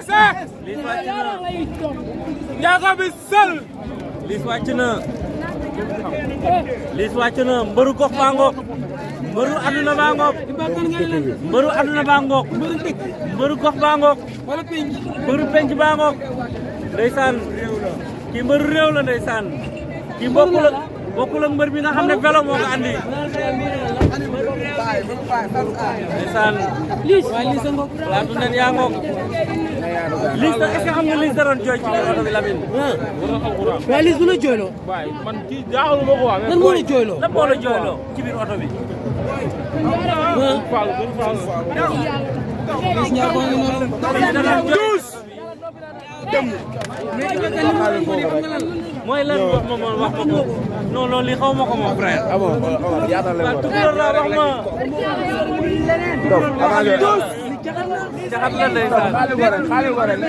Lys wàcc na. Ndiago bi sël. Lys wàcc na. Lys wàcc na mbëru gox baa ngoog. mbëru aduna baa ngoog. mbëru aduna baa ngoog. mbëru gox baa ngoog. mbëru penc baa ngoog. ndeysaan kii mbëru réew la ndeysaan kii bokkul ak mbër bi nga xam ne vélo moo ko andi. ndeysaan laatu nen yaa ngoog. Lys est-ce que xam nga Lys da doon jooy ci biir oto bi Lamine. waaye Lys bu la jooyloo. man kii jaaxal ma ko waa. lan moo la jooyloo. lan moo la jooyloo ci biir oto bi. Lys Ndiago ngi noonu. mooy lan wax ma wax ma ko non non lii xaw ma ko mon frère. ah bon yaatal leen ko. tukulóor laa wax ma. jaxat la ndeysaan. xaalis ko rek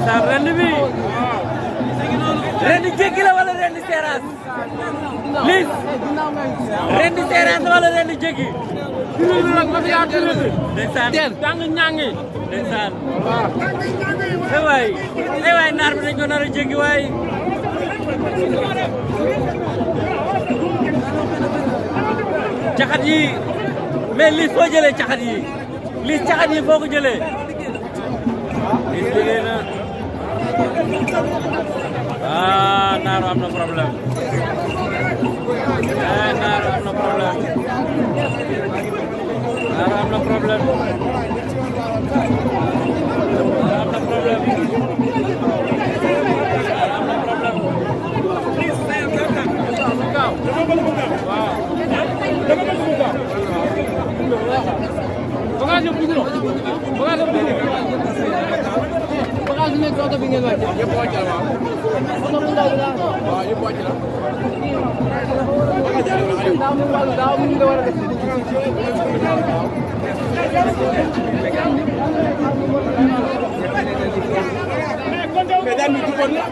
sa rendi bi rendi jéggi la wala rendi seeraas Lys rendi seeraas wala rendi jéggi dina nak ma fi yaa dina ndeysaan tàng ñangi ndeysaan ay waay naar bi dañ ko nar a jéggi waay caxat yi mais Lys foo jëlee caxat yi Lys caxat yi foo ko jëlee Lys jëlee na naaru am na problème naaru am na problème naaru am na problème naaru am na problème bagage nekk oto bi ngeen wàcc. yëpp wàcc la waaw. oto bu ndaw bi la. waaw yëpp wàcc la. daa mu nga war a def. mais daan ñu duggoon la.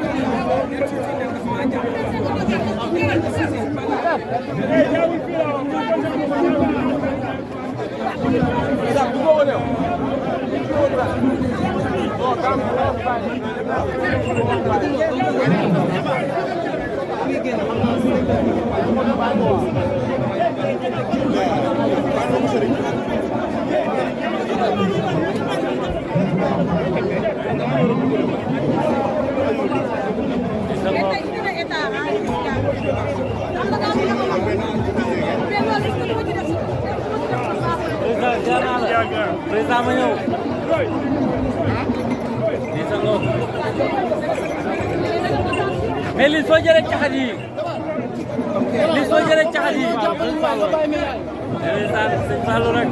président ma ñëw mais Lys soo jëlee caxat yi Lys soo jëlee caxat yi ndeysaan sëñ Fallou rek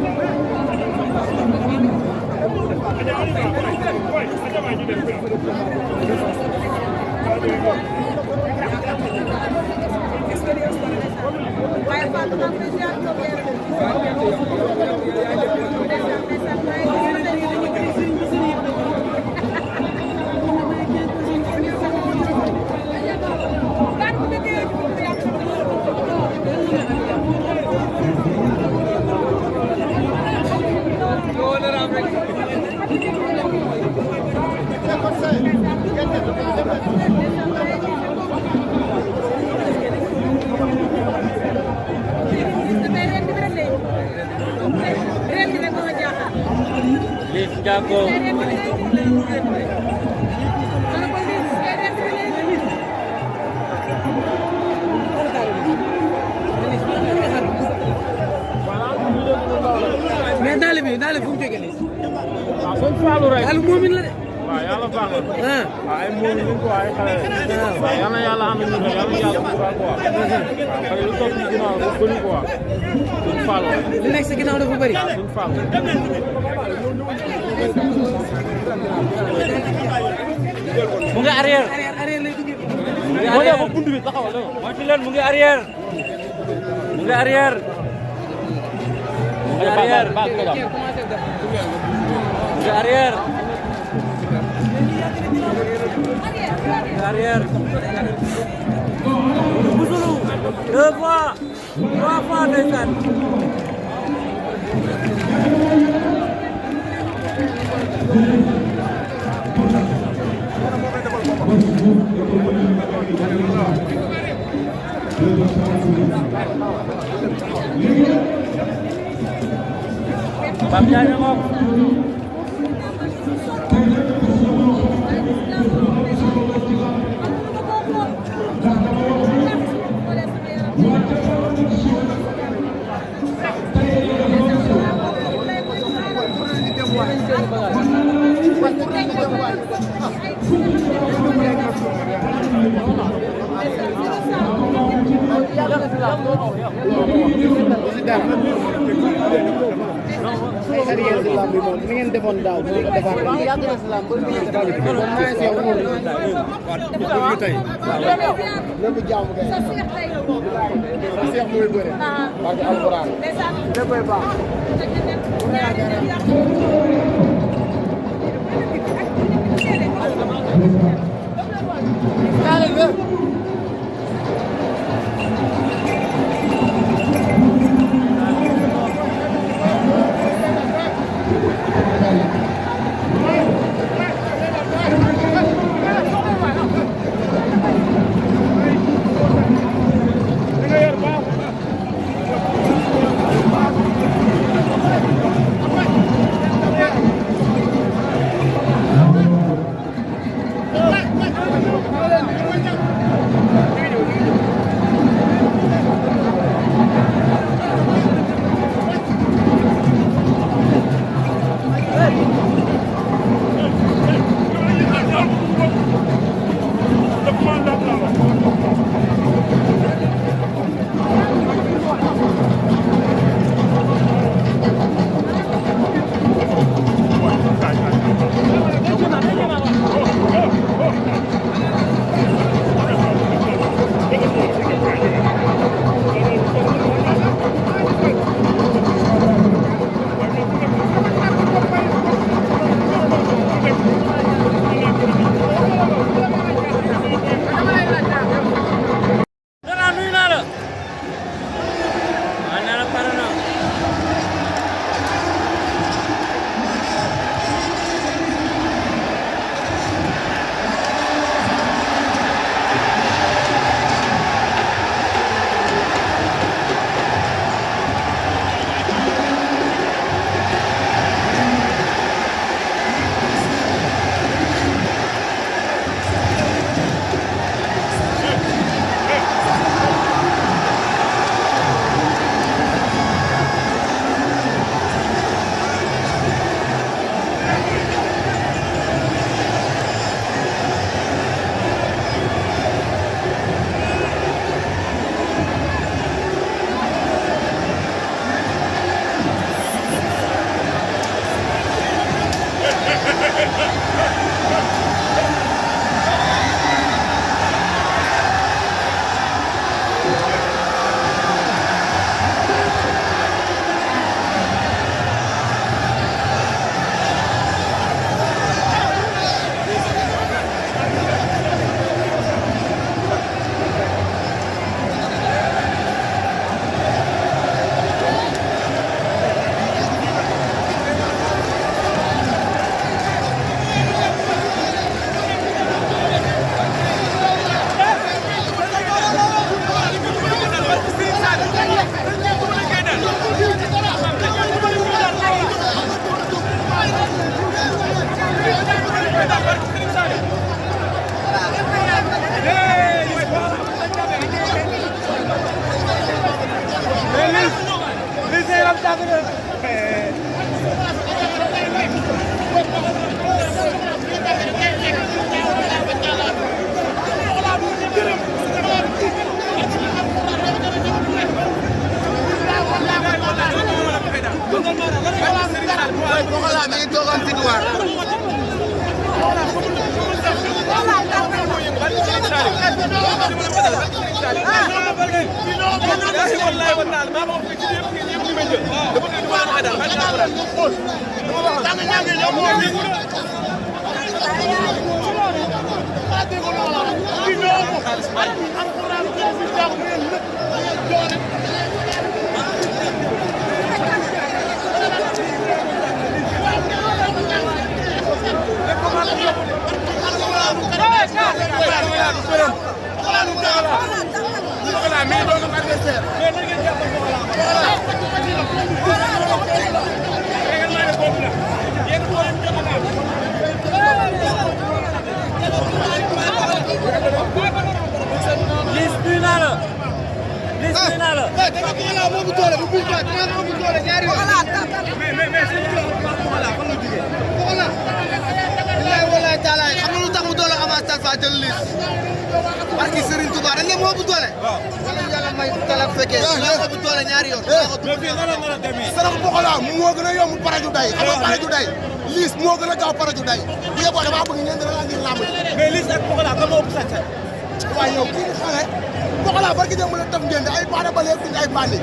Conseil. Lys Ndiago mais daal fu mu jógee nii. waaw sëñ Fallou rek. daal moomin la de. waaw yàlla baax na. ah. waaw ay moomin ñu ko ay xale. waaw yal na yàlla ànd ñu ko yàlla na yàlla sutura quoi. waaw lu topp ci ginnaaw dafa bëri quoi. sëñ Fallou rek. li nekk sa ginnaaw dafa bëri. sëñ Fallou. mu ngi arrière arrière lay duggee. mu ngi arrière bunt bi taxawal moo ci leen mu ngi arrière mu ngi arrière mu ngi arrière mu ngi arrière mu ngi arrière busulu 2 fois 3 fois ndeysaan Bam Diagne moom arrière si lamb bi moom ni ngeen defoon daaw bu ko defaat yàgg na si lamb lépp jàmm kay Cheikh muy bëre barke alquran léppay baax Lys nuyu naa la. Lys nuyu naa la. wallaay taalaay xam nga lu tax mu doole avance Talfa jël Lys barki Serigne Touba dañ ne moo bu doole wala yàlla may talak fekkee ñoo ko bu doole ñaari yoon sarax Pokola moo gën a yomb paraju day xam nga paraju day Lys moo gën a gaaw paraju day bu yeboo dama bëgg ngeen dana ngir lamb mais Lys ak Pokola ka moo ëpp sañ waaye yow kii xale Pokola barki dem mën a def ngeen ay baana ba léegi duñu ay bandi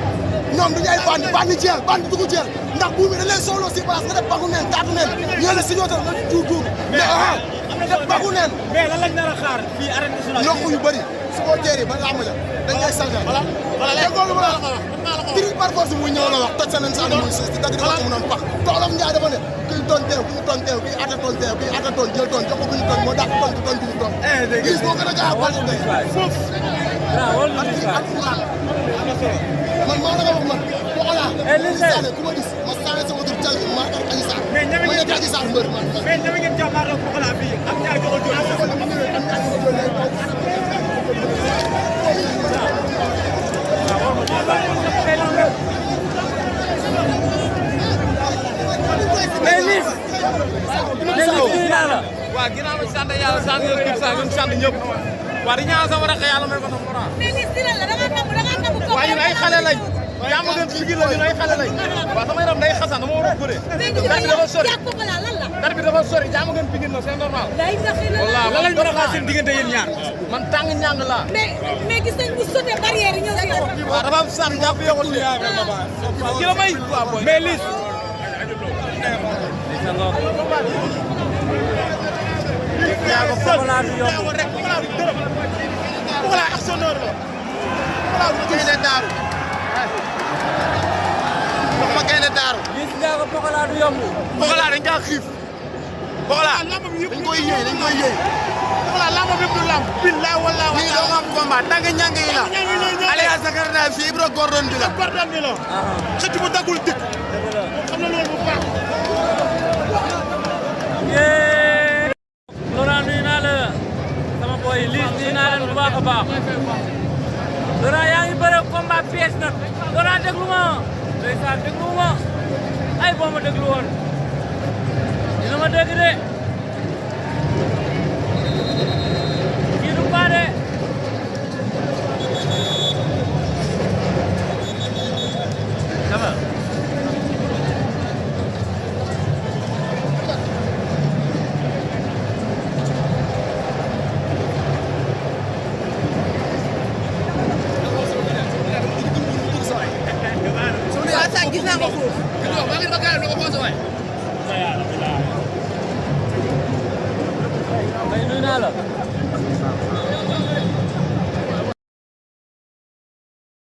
ñoom duñu ay bandi jeel bandi dugg jeel ndax buum bi da leen sooloo si place nga def bagu neen taatu neen yéen a si ñootal nga duur def bagu neen mais lan lañ nar a xaar fii arène nationale nokku yu bëri supporters yi ba lamb ja dañ koy salgal déggoo lu ma la tri par force muy ñëw la wax toj sa nen sa muy si dagg dafa mu noon pax toolam Njaay dafa ne kuy toon teew ku ñu toon teew kuy ata toon teew kuy ata toon jël toon jox ko ku ñu toon moo dàq toon ku toon ku ñu toon Lys moo gën a gaaw bal tey foofu man maa la nga wax man Pokola ku ma gis ma saane sama tur cal ma ak Aji Sarr ma nekk Aji Sarr mbër man mais dama ngeen jàmmaarloo Pokola fii ak ñaar joxo mais Lys nuyu naa la. waaw ginnaaw ma sant yàlla sant yëpp sant ñëpp waaw di ñaan sama rakk yàlla may ko na mora mais Lys dina la da nga nangu ko waaw ñun ay xale lañ jàmm gën sigil la ñun ay xale lañ waaw sama yaram day xasan dama war a bëre dar bi dafa sori dar bi dafa sori jàmm gën pigil na c'est normal lan lañ war a xaar seen diggante yéen ñaar. man tàng ñàng laa mais gis nañ bu sauté barrière yi ñëw si yow. waaw dafa am sànni jàpp yokkul li ki la may mais Lys Ndiago Pokola du yomb Pokola actionneur la Pokola du gaynde daaru wax ma gaynde daaru Lys Ndiago Pokola du yomb Pokola dañ kaa xiif Pokola dañ koy yëy Pokola lamb bi du lamb billahi wallahi wa ta'ala doo am combat tàng ñàng yi la Aliya Zakar na fi Ibro Gordon bi la xëcc bu dagul dëkk xam na loolu bu baax Laurent nuyu naa la sama boy Lys nuyu naa leen bu baax a baax Laurent yaa ngi bëre combat pièce nag Laurent déglu ma ndeysaan déglu ma ay boo ma déglu woon dina ma dégg de kii du baax de sama gis naa ko foofu nuyu naa la